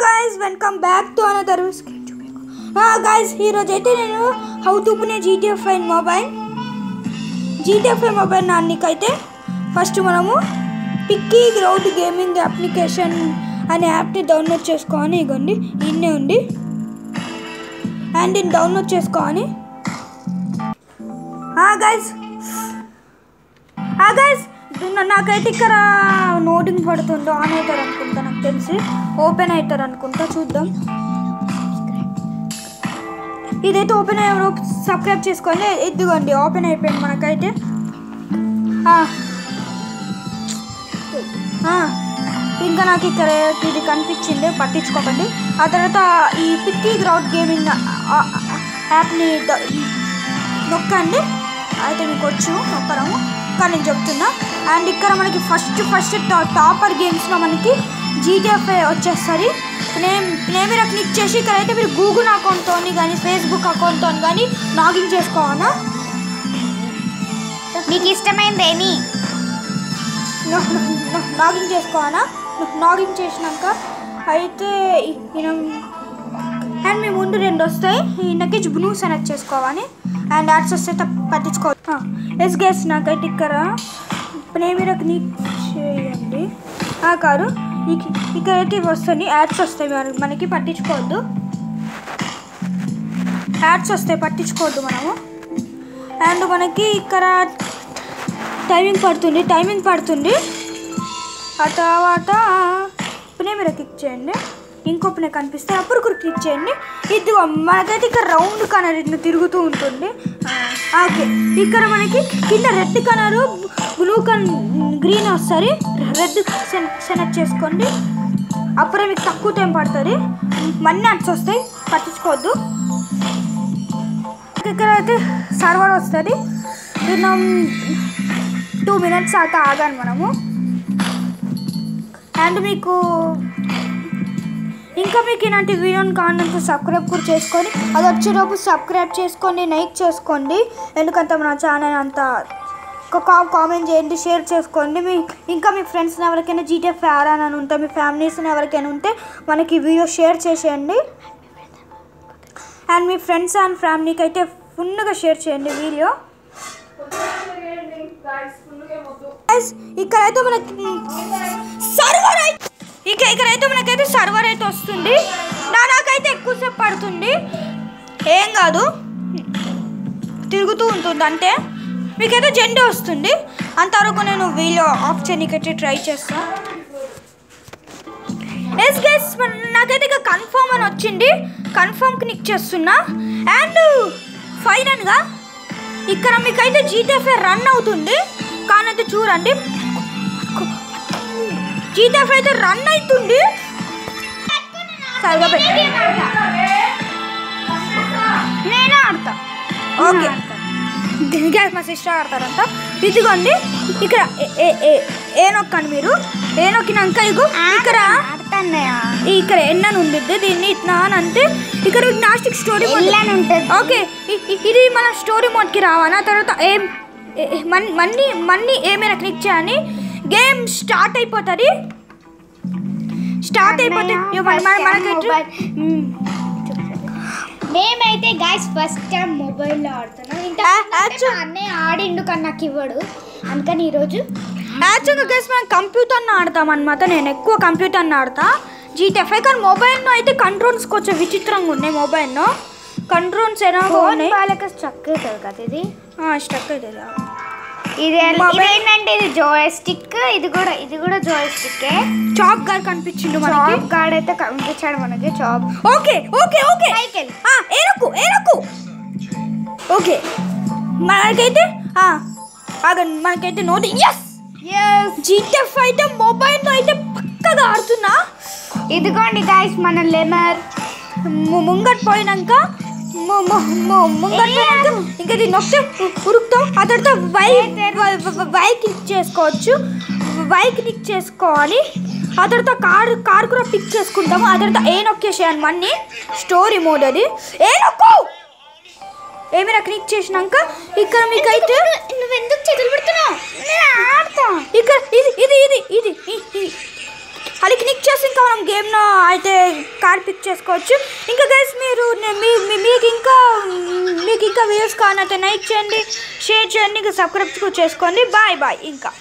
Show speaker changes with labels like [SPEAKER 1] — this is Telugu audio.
[SPEAKER 1] guys, welcome back to another guys, ఈరోజు అయితే నేను how to play GTA 5 mobile నాన్నకైతే ఫస్ట్ మనము పిక్కీ గ్రౌండ్ గేమింగ్ అప్లికేషన్ అనే యాప్ని డౌన్లోడ్ చేసుకోవాలి. ఇగోండి ఇన్నే ఉంది అండ్ దీన్ని డౌన్లోడ్ చేసుకోవాలి. guys నాకైతే ఇక్కడ నోటింగ్ పడుతుందో ఆన్ అవుతారు అనుకుంటా, నాకు తెలిసి ఓపెన్ అవుతారు అనుకుంటా, చూద్దాం. ఇదైతే ఓపెన్ అయ్యే సబ్స్క్రైబ్ చేసుకోండి. ఇదిగోండి ఓపెన్ అయిపోయింది మనకైతే. ఇంకా నాకు ఇక్కడ ఇది కనిపించింది, పట్టించుకోకండి. ఆ తర్వాత ఈ పిక్కీ గ్రౌండ్ గేమింగ్ యాప్ని నొక్కండి, అయితే మీకు వచ్చు నొక్కడము, కానీ నేను చెప్తున్నా. అండ్ ఇక్కడ మనకి ఫస్ట్ టాపర్ గేమ్స్లో మనకి GTA 5 వచ్చేస్తుంది. నేను మీరు క్లిక్ చేసి ఇక్కడైతే మీరు గూగుల్ అకౌంట్తో కానీ ఫేస్బుక్ అకౌంట్తో కానీ లాగిన్ చేసుకోవాలా,
[SPEAKER 2] మీకు ఇష్టమైందేమి
[SPEAKER 1] లాగిన్ చేసుకోవాలా. లాగిన్ చేసినాక అయితే అండ్ మీ ముందు 2 వస్తాయి, ఇందుకే బ్లూ సెలెక్ట్ చేసుకోవాలి. అండ్ యాడ్స్ వస్తే పట్టించుకోవాలి. ఎస్ గెస్ నాకైతే ఇక్కడ మీద క్లిక్ చేయండి. కాదు, ఇక్కడైతే ఇవి వస్తాయి, యాడ్స్ వస్తాయి, మనకి పట్టించుకోవద్దు, యాడ్స్ వస్తాయి, పట్టించుకోవద్దు మనము. అండ్ మనకి ఇక్కడ టైమింగ్ పడుతుంది. ఆ తర్వాత మీద క్లిక్ చేయండి, ఇంకో ప్లే కనిపిస్తే అప్పుడు క్లిక్ చేయండి. ఇది మనకైతే ఇక్కడ రౌండ్ కలర్ ఇట్లా తిరుగుతూ ఉంటుంది. ఓకే, ఇక్కడ మనకి కింద రెడ్ కలరు బ్లూ గ్రీన్ వస్తుంది, రెడ్ సెలెక్ట్ చేసుకోండి, అప్పుడే మీకు తక్కువ టైం పడుతుంది. మనీ అడ్స్ వస్తాయి, పట్టించుకోవద్దు. ఇక్కడ అయితే సర్వర్ వస్తుంది, 2 minutes దాకా ఆగాను మనము. అండ్ మీకు ఇలాంటి వీడియోని కావాలంటే సబ్స్క్రైబ్ కూడా చేసుకొని, అది వచ్చేటప్పుడు సబ్స్క్రైబ్ చేసుకొని లైక్ చేసుకోండి. ఎందుకంటే మన ఛానల్ అంతా కామెంట్ చేయండి, షేర్ చేసుకోండి. ఇంకా మీ ఫ్రెండ్స్ని ఎవరికైనా GTA 5 ఆడాలని ఉంటే, మీ ఫ్యామిలీస్ని ఎవరికైనా ఉంటే మనకి వీడియో షేర్ చేసేయండి. అండ్ మీ ఫ్రెండ్స్ అండ్ ఫ్యామిలీకి అయితే ఫుల్గా షేర్ చేయండి వీడియో. ఇక్కడైతే మనకి సర్వర్ అయితే వస్తుంది, నాకైతే ఎక్కువసేపు పడుతుంది, ఏం కాదు, తిరుగుతూ ఉంటుంది. అంటే మీకైతే జెండా వస్తుంది, అంతవరకు నేను వీడియో ఆఫ్ చేయడానికి ట్రై చేస్తాను. ఎస్ గైస్, నాకైతే ఇక కన్ఫర్మ్ అని వచ్చింది, కన్ఫర్మ్ క్లిక్ చేస్తున్నా. అండ్ ఫైనల్గా ఇక్కడ మీకైతే GTA 5 రన్ అవుతుంది, కానీ అయితే చూడండి GTA 5 అయితే రన్ అవుతుంది.
[SPEAKER 2] నేను ఆడతా,
[SPEAKER 1] ఓకే, మా సిస్టర్ ఆడతారంట. ఇదిగోండి ఇక్కడ ఏ నొక్కండి, మీరు ఏ నొక్కినాక ఇక్కడ ఎన్నని ఉంటుంది, దీన్ని ఇట్లా అని అంటే ఇక్కడ నాస్టిక్ స్టోరీ మోడ్ ఉంటుంది. ఓకే, ఇది మన స్టోరీ మోడ్కి రావాలా. తర్వాత మళ్ళీ ఏమైనా క్లిక్ చేయాలి, గేమ్ స్టార్ట్ అయిపోతుంది.
[SPEAKER 2] మేమైతే గైస్ ఫస్ట్ టైం మొబైల్లో ఆడుతున్నాం. అన్నయ్య ఆడిండు కానీ నాకు ఇవ్వడు, అందుకని ఈరోజు
[SPEAKER 1] యాక్చువల్గా గైస్ మనం కంప్యూటర్ని ఆడతాం అనమాట. నేను ఎక్కువ కంప్యూటర్ని ఆడతా GTA 5, కానీ మొబైల్లో అయితే కంట్రోల్స్ కొంచెం విచిత్రంగా ఉన్నాయి. మొబైల్లో కంట్రోల్స్ ఎలా ఉన్నాయి,
[SPEAKER 2] వాళ్ళకి స్ట్రక్ అవుతుంది కదా, ఇది
[SPEAKER 1] స్ట్రక్ అవుతుంది.
[SPEAKER 2] ఇది ఏంటంటే ఇది జోయస్టిక్, ఇది కూడా జోయస్టిక్.
[SPEAKER 1] చాప్ గార్డ్ కనిపించిండు మనకి,
[SPEAKER 2] చాప్ గార్డ్ అయితే కనిపించాడు మనకి. చాప్
[SPEAKER 1] ఓకే సైకిల్ ఏరకు ఓకే, మనకైతే నోటి GTA 5 అయితే మొబైల్లో అయితే పక్కగా ఆడుతున్నా.
[SPEAKER 2] ఇదిగోండి గైస్ మన లెమర్
[SPEAKER 1] ముంగట్ పోయినాక ఇంకా ఇది నొక్కి ఉరుకుతాం. ఆ తర్వాత వై క్లిక్ చేసుకోవచ్చు, వై క్లిక్ చేసుకోవాలి. ఆ తర్వాత కార్ కూడా పిక్ చేసుకుంటాము. ఆ తర్వాత ఏ నొక్కేసేయాలి, మళ్ళీ స్టోరీ మోడ్ అది. ఏ నొక్కు ఏమైనా క్లిక్ చేసినాక ఇక్కడ మీకైతే
[SPEAKER 2] నువ్వెందుకు చేతులు పెడుతున్నావు,
[SPEAKER 1] ఇక్కడ ఇది అది క్లిక్ చేసి ఇంకా మనం గేమ్లో అయితే కార్ పిక్ చేసుకోవచ్చు. ఇంకా గైస్ మీరు మీకు ఇంకా వీడియోస్ కావాలంటే లైక్ చేయండి, షేర్ చేయండి, ఇంకా సబ్స్క్రైబ్ చేసుకోండి. బాయ్ ఇంకా